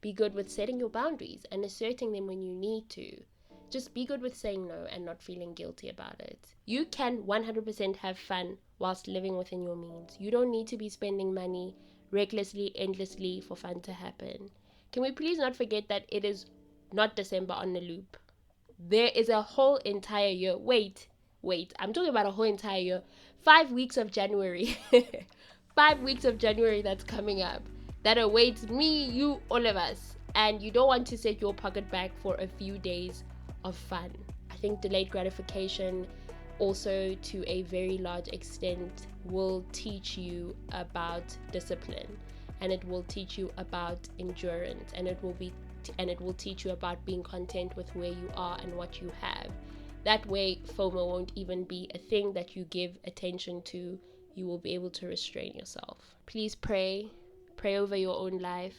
be good with setting your boundaries and asserting them when you need to. Just be good with saying no and not feeling guilty about it. You can 100% have fun whilst living within your means. You don't need to be spending money recklessly, endlessly for fun to happen. Can we please not forget that it is not December on the loop? There is a whole entire year. Wait, I'm talking about a whole entire year. 5 weeks of January. 5 weeks of January that's coming up. That awaits me, you, all of us. And you don't want to set your pocket back for a few days of fun. I think delayed gratification also to a very large extent will teach you about discipline, and it will teach you about endurance, and it will teach you about being content with where you are and what you have. That way FOMO won't even be a thing that you give attention to. You will be able to restrain yourself. Please pray over your own life,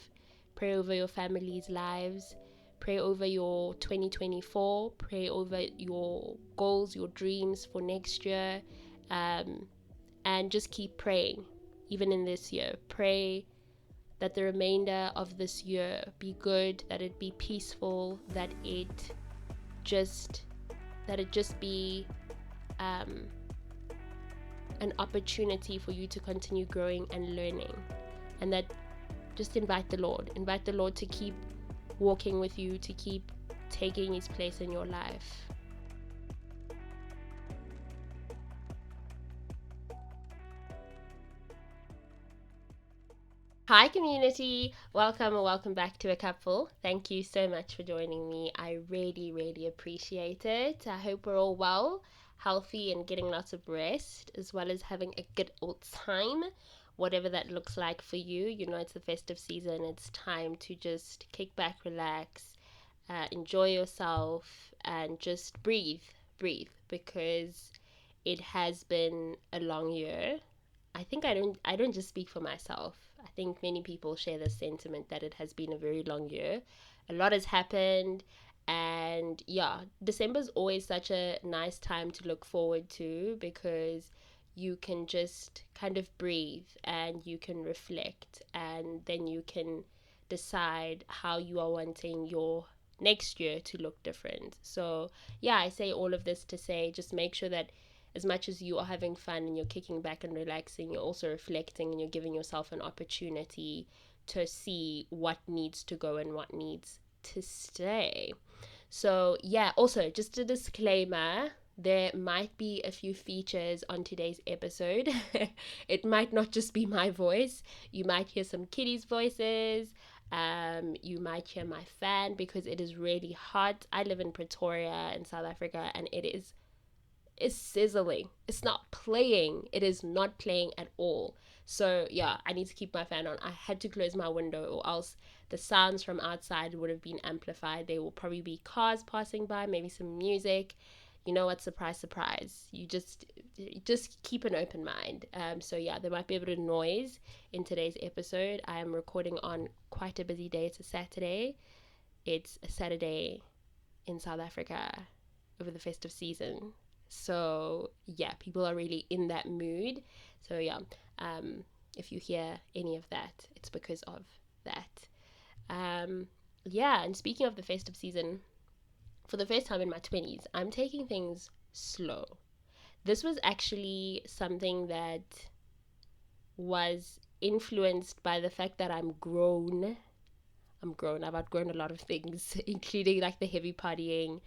pray over your family's lives, pray over your 2024, pray over your goals, your dreams for next year, and just keep praying. Even in this year, pray that the remainder of this year be good, that it be peaceful, that it just be an opportunity for you to continue growing and learning, and that just invite the Lord to keep walking with you, to keep taking his place in your life. Hi community, welcome back to Acupfulll. Thank you so much for joining me. I really appreciate it. I hope we're all well, healthy, and getting lots of rest, as well as having a good old time, whatever that looks like for you. You know, it's the festive season. It's time to just kick back, relax, enjoy yourself, and just breathe, because it has been a long year. I think I don't just speak for myself. I think many people share the sentiment that it has been a very long year. A lot has happened, and yeah, December's always such a nice time to look forward to, because you can just kind of breathe and you can reflect, and then you can decide how you are wanting your next year to look different. So yeah, I say all of this to say, just make sure that as much as you are having fun and you're kicking back and relaxing, you're also reflecting, and you're giving yourself an opportunity to see what needs to go and what needs to stay. So yeah, also just a disclaimer, there might be a few features on today's episode. It might not just be my voice. You might hear some kitties' voices. You might hear my fan because it is really hot. I live in Pretoria in South Africa, and it's sizzling. It's not playing. It is not playing at all. So yeah, I need to keep my fan on. I had to close my window, or else the sounds from outside would have been amplified. There will probably be cars passing by, maybe some music. You know what? Surprise. You just keep an open mind. So yeah, there might be a bit of noise in today's episode. I am recording on quite a busy day. It's a Saturday. It's a Saturday in South Africa over the festive season. So yeah, people are really in that mood. So yeah, if you hear any of that, it's because of that. Yeah, and speaking of the festive season, for the first time in my 20s, I'm taking things slow. This was actually something that was influenced by the fact that I'm grown. I've outgrown a lot of things, including like the heavy partying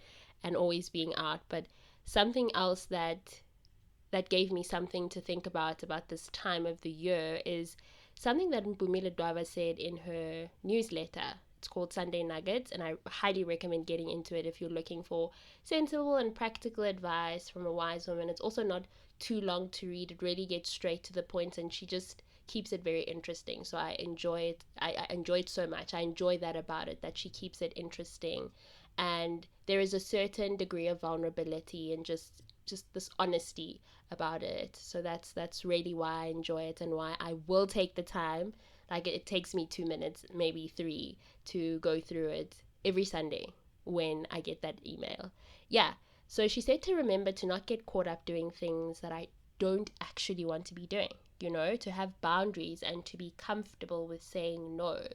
and always being out. But something else that gave me something to think about this time of the year is something that Mpumile Dwaba said in her newsletter. It's called Sunday Nuggets, and I highly recommend getting into it if you're looking for sensible and practical advice from a wise woman. It's also not too long to read. It really gets straight to the point, and she just keeps it very interesting. So I enjoy it. I enjoy it so much. I enjoy that about it, that she keeps it interesting. And there is a certain degree of vulnerability and just this honesty about it. So that's really why I enjoy it, and why I will take the time. Like, it takes me 2 minutes, maybe 3, to go through it every Sunday when I get that email. Yeah. So she said to remember to not get caught up doing things that I don't actually want to be doing, to have boundaries and to be comfortable with saying no.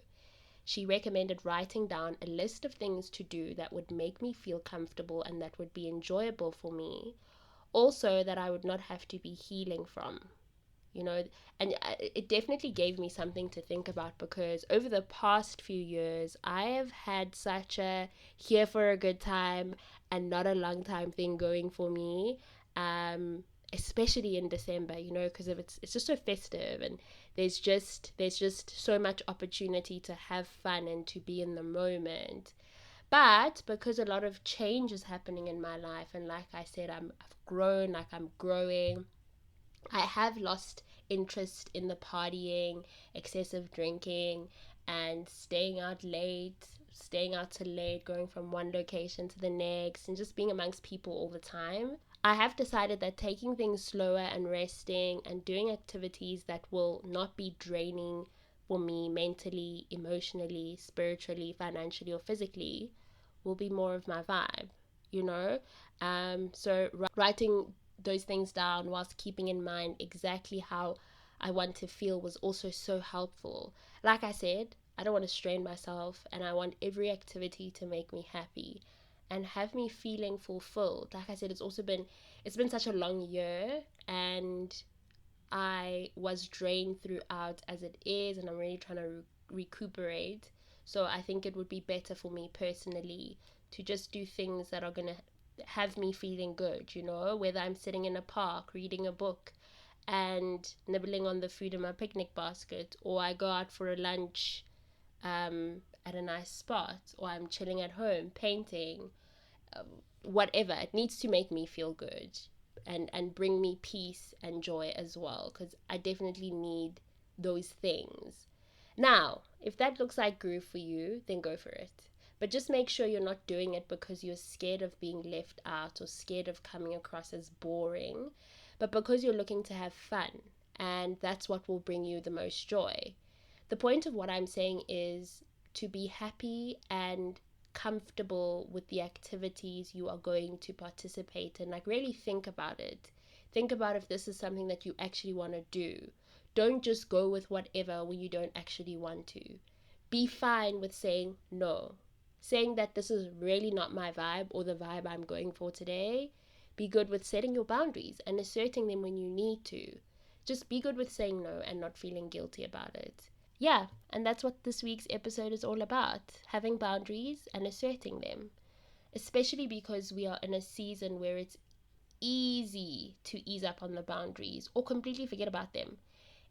she recommended writing down a list of things to do that would make me feel comfortable and that would be enjoyable for me. Also, that I would not have to be healing from, you know. And it definitely gave me something to think about, because over the past few years I have had such a here for a good time and not a long time thing going for me, especially in December, you know, because of it's just so festive, and there's just so much opportunity to have fun and to be in the moment. But because a lot of change is happening in my life, and like I said, I've grown, like I'm growing, I have lost interest in the partying, excessive drinking, and staying out till late, going from one location to the next, and just being amongst people all the time. I have decided that taking things slower and resting and doing activities that will not be draining for me mentally, emotionally, spiritually, financially, or physically will be more of my vibe, you know? So writing those things down whilst keeping in mind exactly how I want to feel was also so helpful. Like I said, I don't want to strain myself, and I want every activity to make me happy and have me feeling fulfilled. Like I said, it's been such a long year, and I was drained throughout as it is, and I'm really trying to recuperate. So I think it would be better for me personally to just do things that are going to have me feeling good, you know, whether I'm sitting in a park reading a book and nibbling on the food in my picnic basket, or I go out for a lunch at a nice spot, or I'm chilling at home painting, um, whatever. It needs to make me feel good and bring me peace and joy as well, because I definitely need those things. Now, if that looks like groove for you, then go for it. But just make sure you're not doing it because you're scared of being left out or scared of coming across as boring, but because you're looking to have fun, and that's what will bring you the most joy. The point of what I'm saying is to be happy and comfortable with the activities you are going to participate in. Like, really think about it. Think about if this is something that you actually want to do. Don't just go with whatever when you don't actually want to. Be fine with saying no. Saying that this is really not my vibe or the vibe I'm going for today. Be good with setting your boundaries and asserting them when you need to. Just be good with saying no and not feeling guilty about it. Yeah, and that's what this week's episode is all about, having boundaries and asserting them, especially because we are in a season where it's easy to ease up on the boundaries or completely forget about them.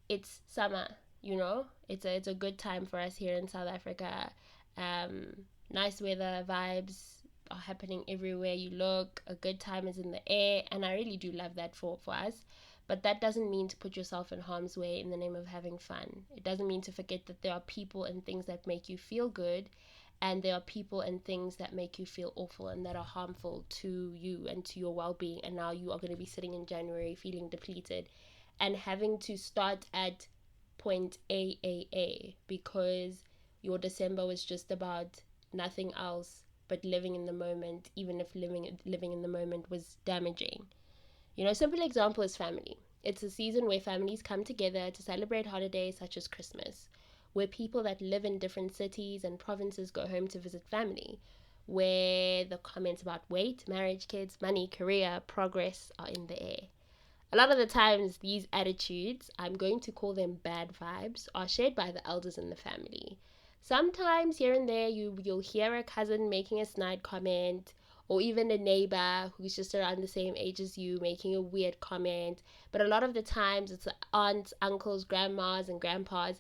It's summer, you know, it's a good time for us here in South Africa. um Nice weather vibes are happening everywhere you look. A good time is in the air, and I really do love that for us. But that doesn't mean to put yourself in harm's way in the name of having fun. It doesn't mean to forget that there are people and things that make you feel good, and there are people and things that make you feel awful and that are harmful to you and to your well-being. And now you are going to be sitting in January feeling depleted and having to start at point A because your December was just about nothing else but living in the moment, even if living in the moment was damaging. You know, a simple example is family. It's a season where families come together to celebrate holidays such as Christmas, where people that live in different cities and provinces go home to visit family, where the comments about weight, marriage, kids, money, career, progress are in the air. A lot of the times, these attitudes, I'm going to call them bad vibes, are shared by the elders in the family. Sometimes here and there, you'll hear a cousin making a snide comment, or even a neighbor who's just around the same age as you making a weird comment. But a lot of the times, it's aunts, uncles, grandmas, and grandpas,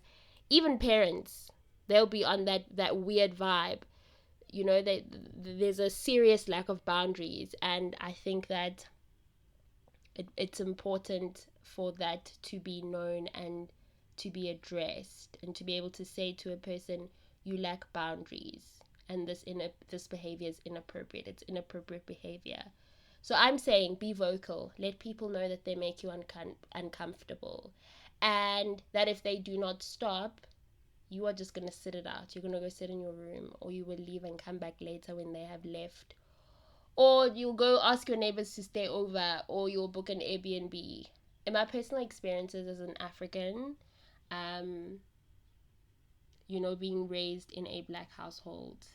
even parents. They'll be on that weird vibe. You know, there's a serious lack of boundaries, and I think that it's important for that to be known and to be addressed, and to be able to say to a person, you lack boundaries, and this behavior is inappropriate. It's inappropriate behavior. So I'm saying, be vocal. Let people know that they make you uncomfortable, and that if they do not stop, you are just going to sit it out. You're going to go sit in your room, or you will leave and come back later when they have left, or you'll go ask your neighbors to stay over, or you'll book an Airbnb. In my personal experiences as an African, um, being raised in a black household,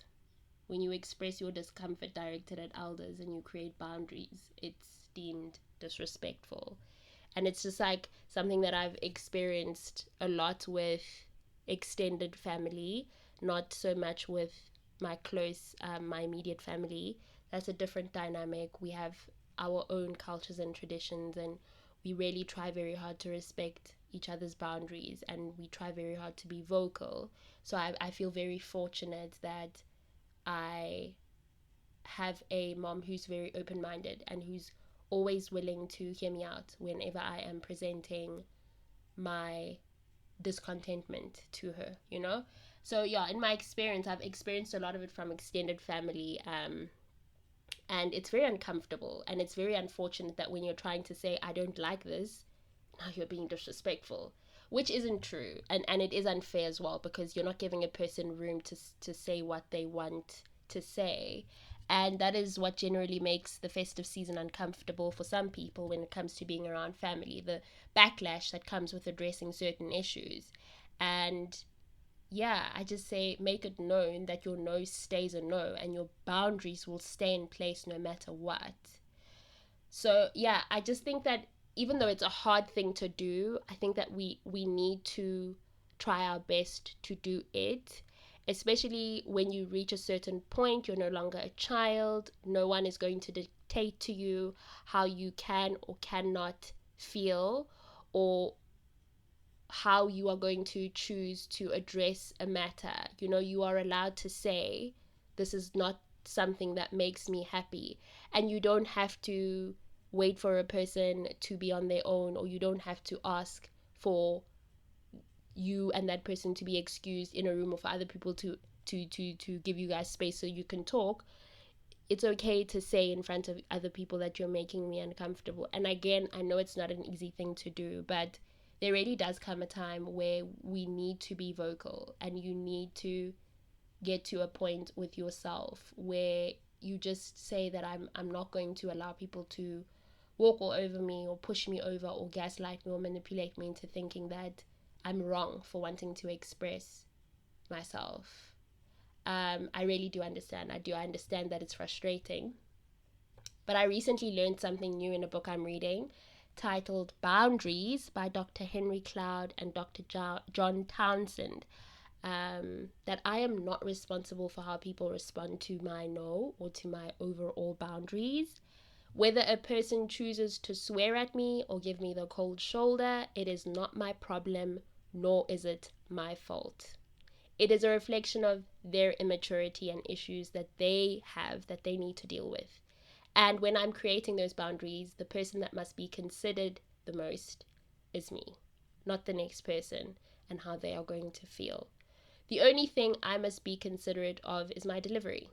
when you express your discomfort directed at elders and you create boundaries, it's deemed disrespectful. And it's just like something that I've experienced a lot with extended family, not so much with my close, my immediate family. That's a different dynamic. We have our own cultures and traditions, and we really try very hard to respect each other's boundaries, and we try very hard to be vocal. So I feel very fortunate that I have a mom who's very open minded and who's always willing to hear me out whenever I am presenting my discontentment to her. So, yeah, in my experience, I've experienced a lot of it from extended family. And it's very uncomfortable, and it's very unfortunate that when you're trying to say, I don't like this, now you're being disrespectful, which isn't true. And it is unfair as well, because you're not giving a person room to say what they want to say. And that is what generally makes the festive season uncomfortable for some people when it comes to being around family, the backlash that comes with addressing certain issues. And yeah, I just say make it known that your no stays a no, and your boundaries will stay in place no matter what. So yeah, I just think that even though it's a hard thing to do, I think that we need to try our best to do it. Especially when you reach a certain point, you're no longer a child. No one is going to dictate to you how you can or cannot feel, or how you are going to choose to address a matter. You are allowed to say, this is not something that makes me happy. And you don't have to wait for a person to be on their own, or you don't have to ask for you and that person to be excused in a room, or for other people to give you guys space so you can talk. It's okay to say in front of other people that you're making me uncomfortable. And again, I know it's not an easy thing to do, but there really does come a time where we need to be vocal, and you need to get to a point with yourself where you just say that I'm not going to allow people to walk all over me, or push me over, or gaslight me, or manipulate me into thinking that I'm wrong for wanting to express myself. I really do understand. I understand that it's frustrating. But I recently learned something new in a book I'm reading titled Boundaries by Dr. Henry Cloud and Dr. John Townsend. That I am not responsible for how people respond to my no, or to my overall boundaries. Whether a person chooses to swear at me or give me the cold shoulder, it is not my problem, nor is it my fault. It is a reflection of their immaturity and issues that they have, that they need to deal with. And when I'm creating those boundaries, the person that must be considered the most is me, not the next person and how they are going to feel. The only thing I must be considerate of is my delivery,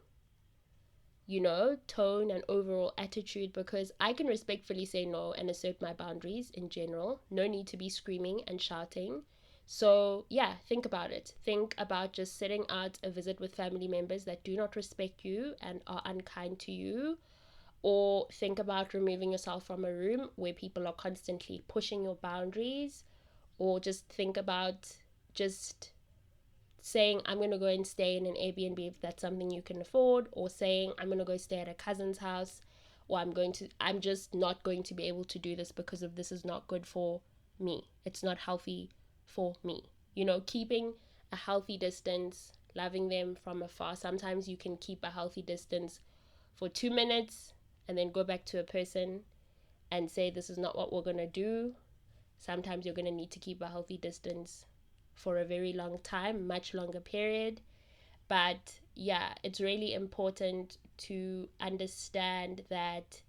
tone and overall attitude, because I can respectfully say no and assert my boundaries in general. No need to be screaming and shouting. So yeah, think about it. Think about just sitting out a visit with family members that do not respect you and are unkind to you. Or think about removing yourself from a room where people are constantly pushing your boundaries. Or just think about just saying, I'm going to go and stay in an Airbnb if that's something you can afford, or saying, I'm going to go stay at a cousin's house, or I'm just not going to be able to do this because of this is not good for me. It's not healthy for me. Keeping a healthy distance, loving them from afar. Sometimes you can keep a healthy distance for 2 minutes and then go back to a person and say, this is not what we're going to do. Sometimes you're going to need to keep a healthy distance for a very long time, much longer period. But yeah, it's really important to understand that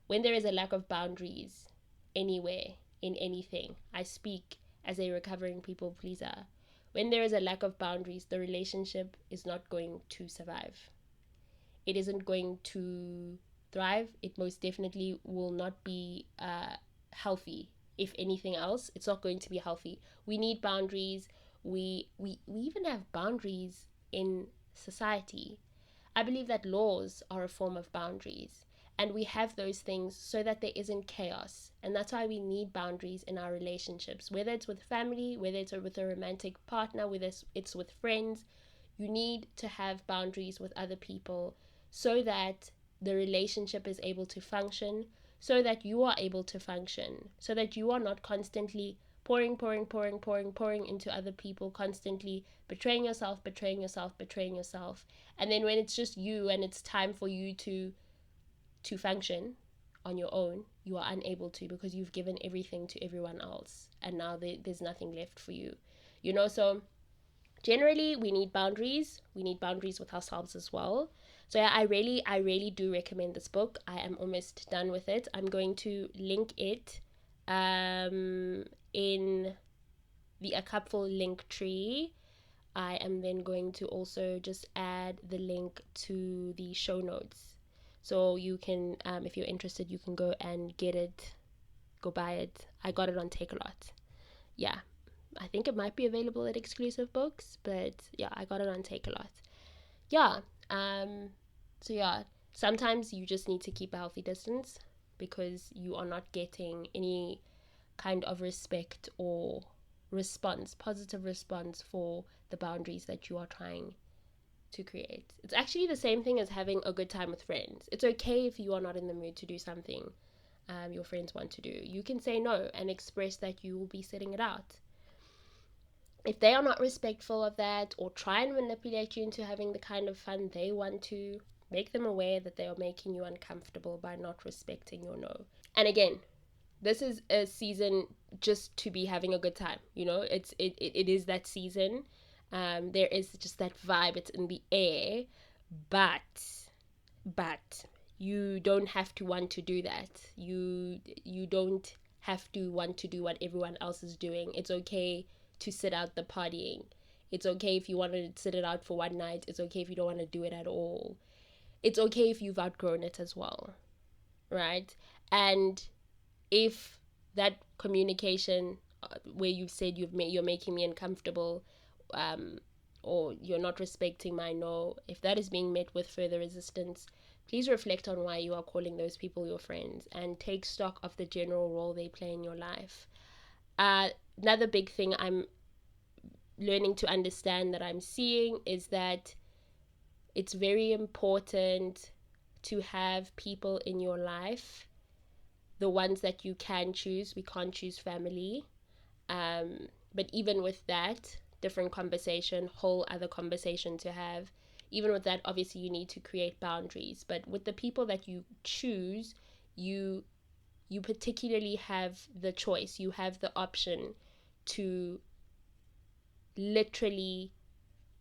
when there is a lack of boundaries anywhere, in anything, I speak as a recovering people pleaser. When there is a lack of boundaries, the relationship is not going to survive. It isn't going to thrive. It most definitely will not be healthy. If anything else, it's not going to be healthy. We need boundaries. We even have boundaries in society. I believe that laws are a form of boundaries. And we have those things so that there isn't chaos. And that's why we need boundaries in our relationships, whether it's with family, whether it's with a romantic partner, whether it's with friends. You need to have boundaries with other people so that the relationship is able to function, so that you are able to function, so that you are not constantly pouring into other people, constantly betraying yourself. And then when it's just you and it's time for you to function on your own, you are unable to, because you've given everything to everyone else, and now there's nothing left for you, so generally we need boundaries with ourselves as well. So yeah, I really do recommend this book. I am almost done with it. I'm going to link it in the acupfulll link tree. I am then going to also just add the link to the show notes, so you can, if you're interested, you can go and get it, go buy it. I got it on Takealot. Yeah, I think it might be available at exclusive books, but yeah, I got it on Takealot. Yeah. So yeah, sometimes you just need to keep a healthy distance because you are not getting any kind of respect or positive response for the boundaries that you are trying to create. It's actually the same thing as having a good time with friends. It's okay if you are not in the mood to do something your friends want to do. You can say no and express that you will be sitting it out. If they are not respectful of that or try and manipulate you into having the kind of fun they want to, make them aware that they are making you uncomfortable by not respecting your no. And again, this is a season just to be having a good time. It is that season. There is just that vibe. It's in the air, but you don't have to want to do that. You don't have to want to do what everyone else is doing. It's okay to sit out the partying. It's okay if you want to sit it out for one night. It's okay if you don't want to do it at all. It's okay if you've outgrown it as well, right? And if that communication where you've said you're making me uncomfortable, or you're not respecting my no, if that is being met with further resistance, please reflect on why you are calling those people your friends and take stock of the general role they play in your life. Another big thing I'm learning to understand that I'm seeing is that it's very important to have people in your life, the ones that you can choose. We can't choose family. But even with that, different conversation, whole other conversation to have. Even with that, obviously you need to create boundaries. But with the people that you choose, you particularly have the choice. You have the option to literally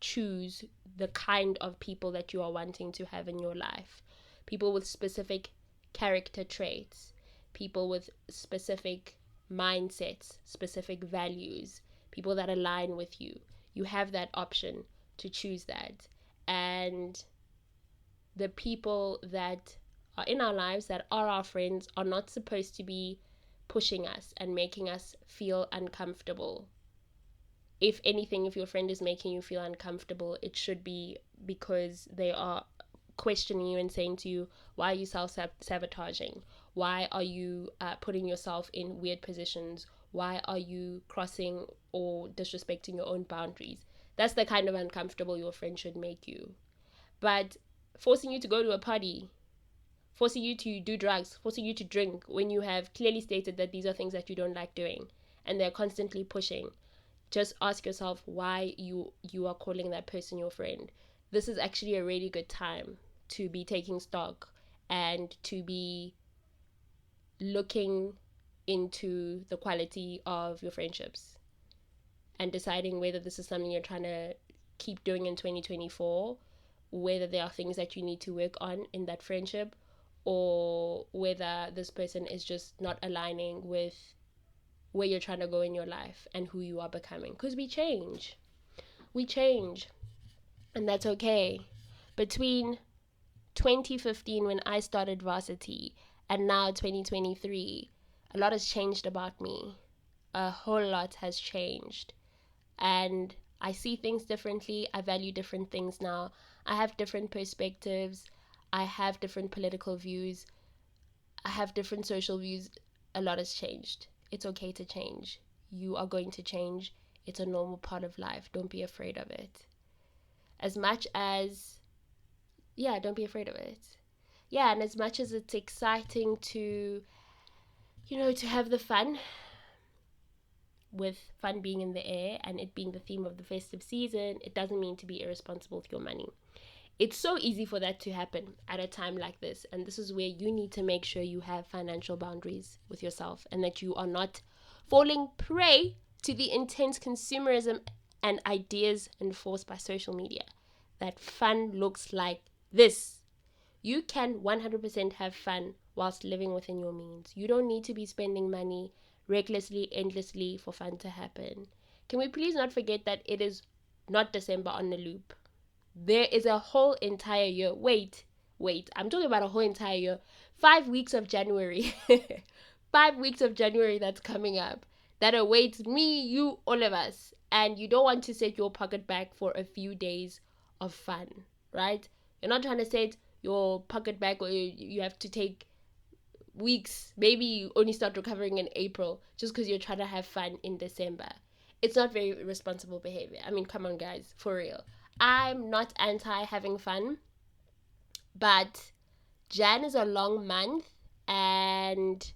choose the kind of people that you are wanting to have in your life. People with specific character traits, people with specific mindsets, specific values, people that align with you. You have that option to choose that. And the people that are in our lives, that are our friends, are not supposed to be pushing us and making us feel uncomfortable. If anything, if your friend is making you feel uncomfortable, it should be because they are questioning you and saying to you, why are you self-sabotaging? Why are you putting yourself in weird positions? Why are you crossing or disrespecting your own boundaries? That's the kind of uncomfortable your friend should make you. But forcing you to go to a party, forcing you to do drugs, forcing you to drink when you have clearly stated that these are things that you don't like doing, and they're constantly pushing, just ask yourself why you are calling that person your friend. This is actually a really good time to be taking stock and to be looking into the quality of your friendships and deciding whether this is something you're trying to keep doing in 2024, whether there are things that you need to work on in that friendship, or whether this person is just not aligning with where you're trying to go in your life and who you are becoming. Because we change, and that's okay. Between 2015, when I started varsity, and now 2023, a lot has changed about me. A whole lot has changed, and I see things differently. I value different things now. I have different perspectives. I have different political views. have different social views, a lot has changed. It's okay to change. You are going to change. It's a normal part of life. Don't be afraid of it. As much as, yeah, don't be afraid of it. Yeah, and as much as it's exciting to, to have the fun, with fun being in the air and it being the theme of the festive season, it doesn't mean to be irresponsible with your money. It's so easy for that to happen at a time like this. And this is where you need to make sure you have financial boundaries with yourself and that you are not falling prey to the intense consumerism and ideas enforced by social media. That fun looks like this. You can 100% have fun whilst living within your means. You don't need to be spending money recklessly, endlessly for fun to happen. Can we please not forget that it is not December on the loop? There is a whole entire year. Wait, I'm talking about a whole entire year. 5 weeks of January. 5 weeks of January that's coming up that awaits me, you, all of us. And you don't want to set your pocket back for a few days of fun, right? You're not trying to set your pocket back, or you have to take weeks. Maybe you only start recovering in April just because you're trying to have fun in December. It's not very responsible behavior. I mean, come on, guys, for real. I'm not anti having fun, but Jan is a long month, and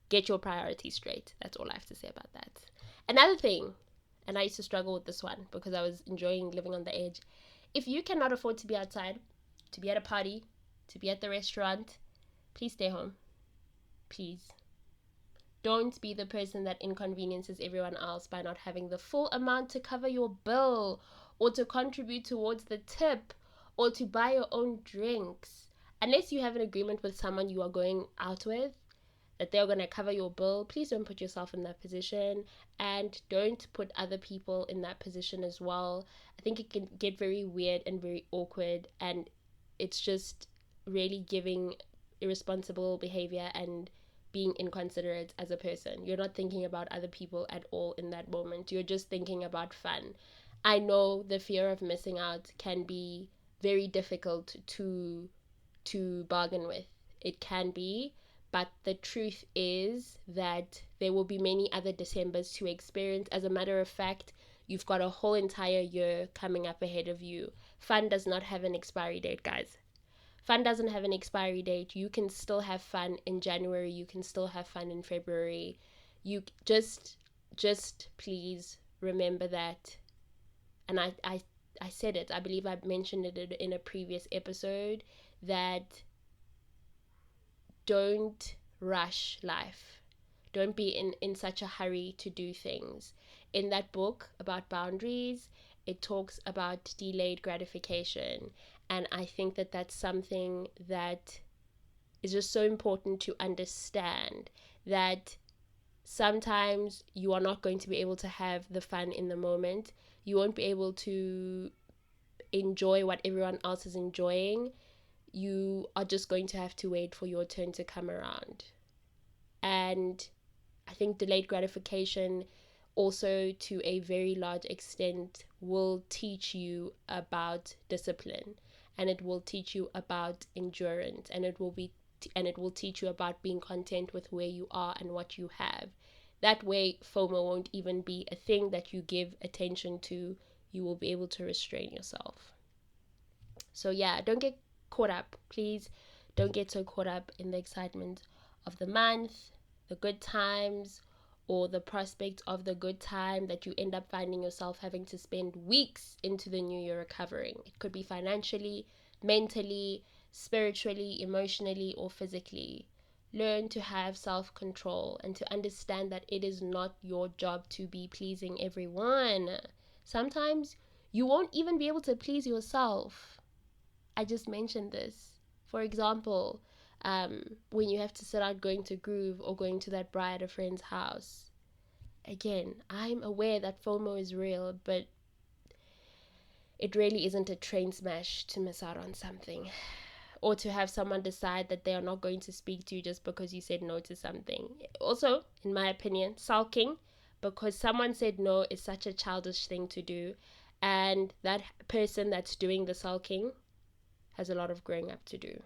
get your priorities straight. That's all I have to say about that. Another thing, and I used to struggle with this one because I was enjoying living on the edge. If you cannot afford to be outside, to be at a party, to be at the restaurant, please stay home. Please. Don't be the person that inconveniences everyone else by not having the full amount to cover your bill, or to contribute towards the tip, or to buy your own drinks. Unless you have an agreement with someone you are going out with that they're going to cover your bill, please don't put yourself in that position, and don't put other people in that position as well. I think it can get very weird and very awkward, and it's just really giving irresponsible behavior and being inconsiderate as a person. You're not thinking about other people at all in that moment. You're just thinking about fun. I know the fear of missing out can be very difficult to bargain with. It can be, but the truth is that there will be many other Decembers to experience. As a matter of fact, you've got a whole entire year coming up ahead of you. Fun does not have an expiry date, guys. Fun doesn't have an expiry date. You can still have fun in January. You can still have fun in February. You just please remember that. And I said it. I believe I mentioned it in a previous episode, that don't rush life. Don't be in such a hurry to do things. In that book about boundaries, it talks about delayed gratification. And I think that that's something that is just so important to understand, that sometimes you are not going to be able to have the fun in the moment. You won't be able to enjoy what everyone else is enjoying. You are just going to have to wait for your turn to come around. And I think delayed gratification also, to a very large extent, will teach you about discipline, and it will teach you about endurance, and it will teach you about being content with where you are and what you have. That way FOMO won't even be a thing that you give attention to. You will be able to restrain yourself. So yeah, don't get caught up. Please don't get so caught up in the excitement of the month, the good times, or the prospect of the good time that you end up finding yourself having to spend weeks into the new year recovering. It could be financially, mentally, spiritually, emotionally, or physically. Learn to have self-control and to understand that it is not your job to be pleasing everyone. Sometimes you won't even be able to please yourself. I just mentioned this. For example, when you have to set out going to Groove or going to that bride at a friend's house. Again, I'm aware that FOMO is real, but it really isn't a train smash to miss out on something, or to have someone decide that they are not going to speak to you just because you said no to something. Also, in my opinion, sulking because someone said no is such a childish thing to do, and that person that's doing the sulking has a lot of growing up to do.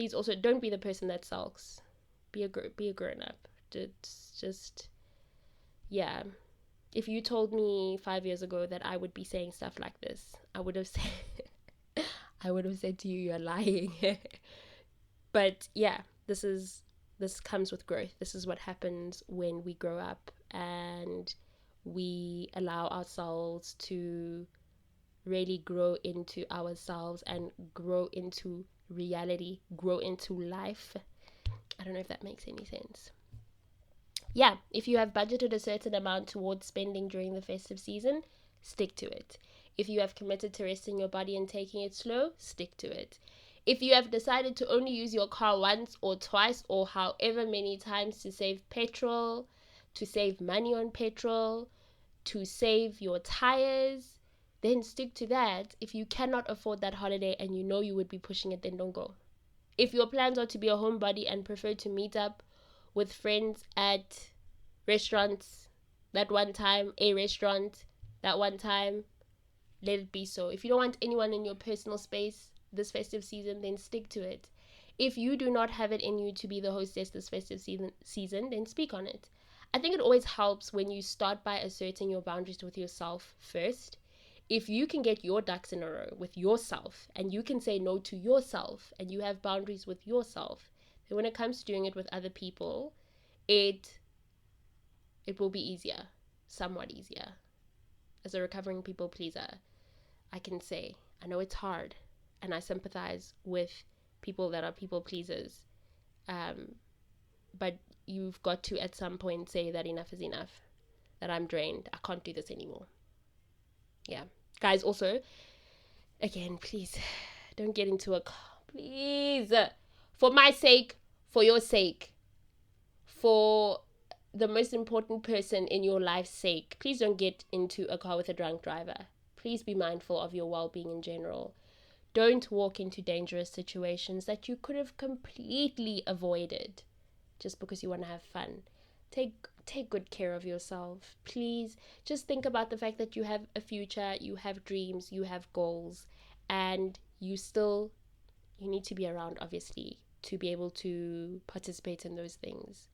Please also don't be the person that sulks. Be a grown up. It's just, yeah. If you told me 5 years ago that I would be saying stuff like this, I would have said I would have said to you, you're lying. But yeah, this comes with growth. This is what happens when we grow up and we allow ourselves to really grow into ourselves and grow into reality, grow into life. I don't know if that makes any sense. Yeah, if you have budgeted a certain amount towards spending during the festive season, stick to it. If you have committed to resting your body and taking it slow, stick to it. If you have decided to only use your car once or twice or however many times to save petrol, to save money on petrol, to save your tires, then stick to that. If you cannot afford that holiday and you know you would be pushing it, then don't go. If your plans are to be a homebody and prefer to meet up with friends at restaurants that one time, a restaurant that one time, let it be so. If you don't want anyone in your personal space this festive season, then stick to it. If you do not have it in you to be the hostess this festive season, then speak on it. I think it always helps when you start by asserting your boundaries with yourself first. If you can get your ducks in a row with yourself and you can say no to yourself and you have boundaries with yourself, then when it comes to doing it with other people, it will be easier, somewhat easier. As a recovering people pleaser, I can say, I know it's hard, and I sympathize with people that are people pleasers. But you've got to, at some point, say that enough is enough, that I'm drained, I can't do this anymore. Yeah. Guys, also, again, please, don't get into a... Please, for my sake, for your sake, for the most important person in your life's sake, please don't get into a car with a drunk driver. Please be mindful of your well-being in general. Don't walk into dangerous situations that you could have completely avoided just because you want to have fun. Take good care of yourself. Please just think about the fact that you have a future, you have dreams, you have goals, and you need to be around, obviously, to be able to participate in those things.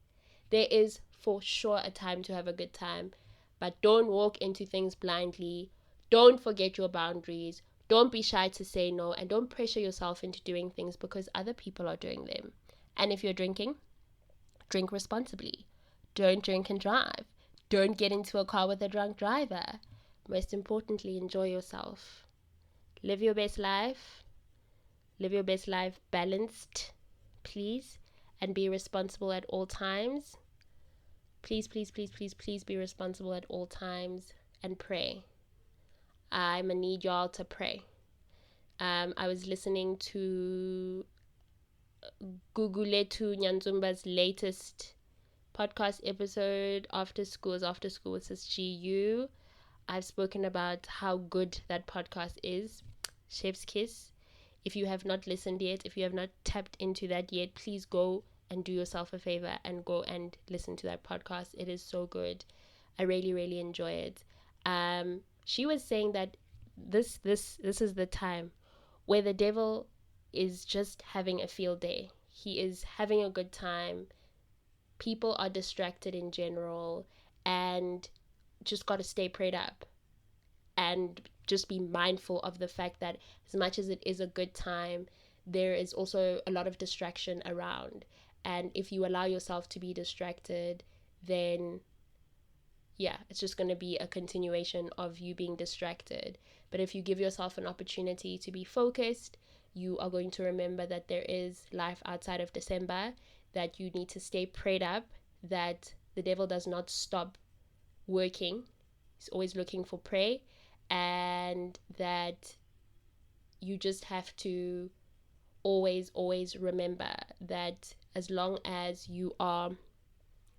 There is for sure a time to have a good time, but don't walk into things blindly. Don't forget your boundaries. Don't be shy to say no, and don't pressure yourself into doing things because other people are doing them. And if you're drinking, drink responsibly. Don't drink and drive. Don't get into a car with a drunk driver. Most importantly, enjoy yourself. Live your best life. Live your best life balanced, please, and be responsible at all times. Please, please, please, please, please be responsible at all times and pray. I'm going to need y'all to pray. I was listening to Guguletu Nyanzumba's latest podcast episode, After School with Sis GU. I've spoken about how good that podcast is. Chef's kiss. If you have not listened yet, if you have not tapped into that yet, please go and do yourself a favor and go and listen to that podcast. It is so good. I really, really enjoy it. She was saying that this is the time where the devil is just having a field day. He is having a good time. People are distracted in general, and just got to stay prayed up and just be mindful of the fact that as much as it is a good time, there is also a lot of distraction around. And if you allow yourself to be distracted, then yeah, it's just going to be a continuation of you being distracted. But if you give yourself an opportunity to be focused, you are going to remember that there is life outside of December, that you need to stay prayed up, that the devil does not stop working. He's always looking for prey, and that you just have to always remember that as long as you are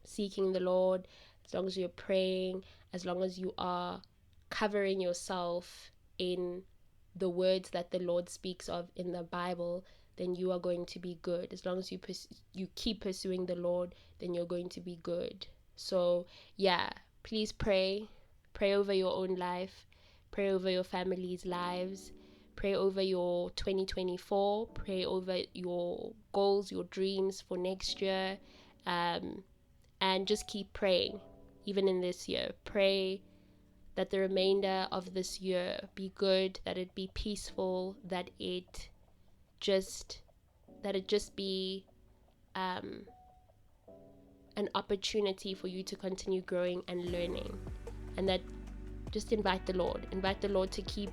seeking the Lord, as long as you're praying, as long as you are covering yourself in the words that the Lord speaks of in the Bible, then you are going to be good. As long as you keep pursuing the Lord, then you're going to be good. So yeah, please pray over your own life, pray over your family's lives, Pray over your 2024. Pray over your goals, your dreams for next year. And just keep praying, even in this year. Pray that the remainder of this year be good, that it be peaceful, that it just be an opportunity for you to continue growing and learning. And that just invite the Lord to keep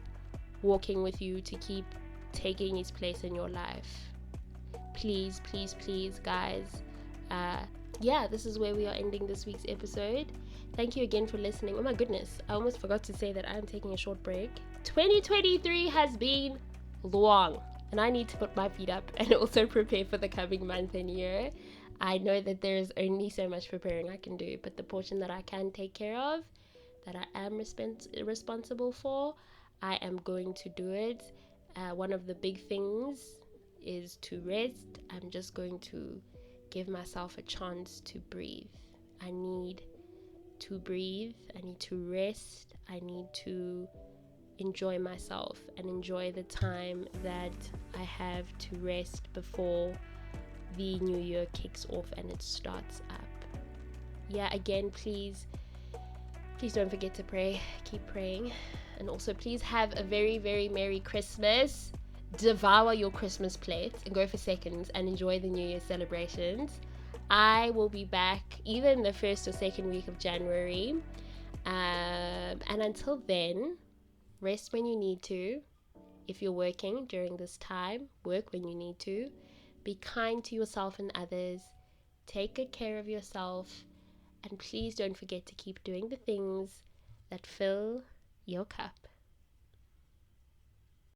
walking with you, to keep taking his place in your life. Please, please, please, guys. This is where we are ending this week's episode. Thank you again for listening. Oh my goodness, I almost forgot to say that I'm taking a short break. 2023 has been long, and I need to put my feet up and also prepare for the coming month and year. I know that there's only so much preparing I can do, but the portion that I can take care of, that I am responsible for, I am going to do it. One of the big things is to rest. I'm just going to give myself a chance to breathe. I need to breathe. I need to rest. I need to enjoy myself and enjoy the time that I have to rest before the new year kicks off and it starts up. Again, please don't forget to pray. Keep praying. And also, please have a very, very Merry Christmas. Devour your Christmas plate and go for seconds and enjoy the New Year celebrations. I will be back either in the first or second week of January. And until then, rest when you need to. If you're working during this time, work when you need to. Be kind to yourself and others. Take good care of yourself. And please don't forget to keep doing the things that fill your cup.